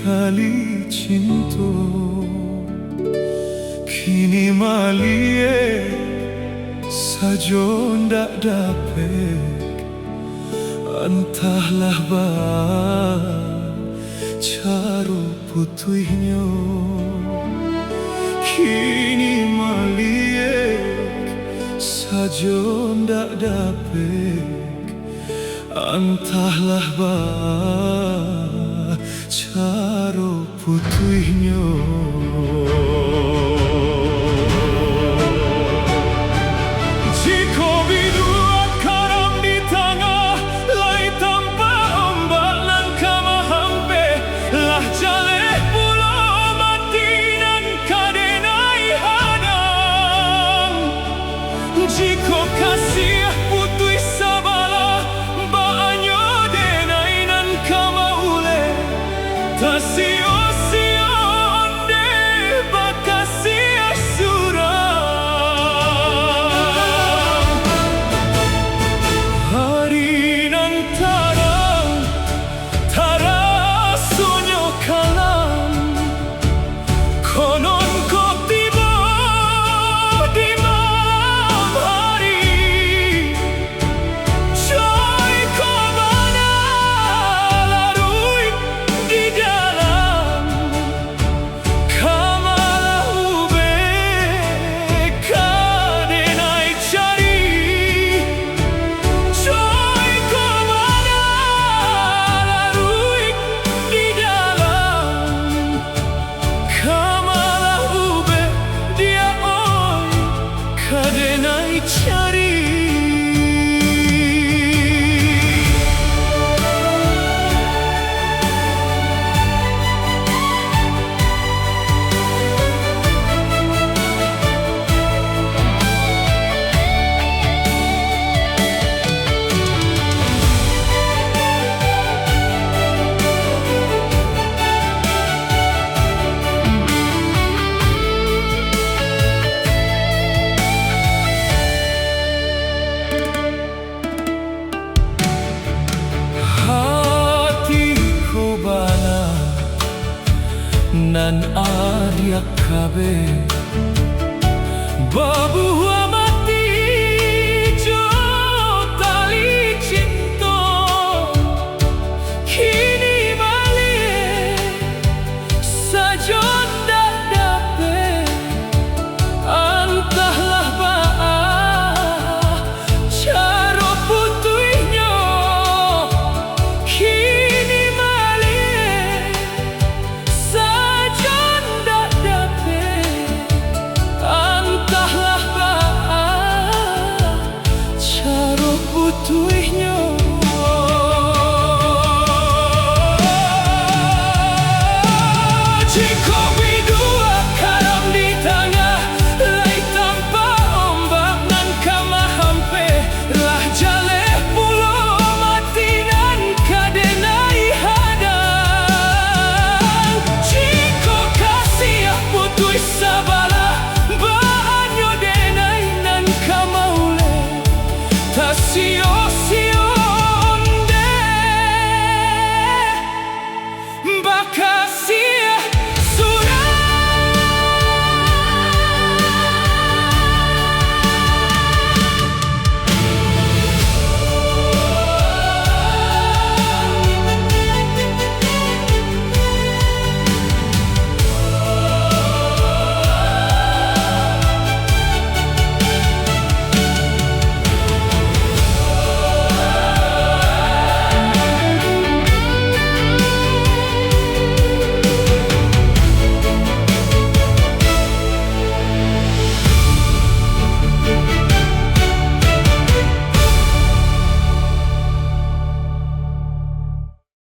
tali cinta, kini malie sajo ndak dapet. Entahlah cara putuhnya, kini maliek sajo ndak dapet. Entahlah cara putuhnya. Bakasiah Surang, hari nan tarang tarasonyo kalam, konon kau tiba di malam hari. Joy kau mana larui di dalam, kamalah ube kadenai cari. Joy kau mana larui di dalam, kamalah ube dia oi kadenai cari. Hatiku bana nan adiak kabe babuan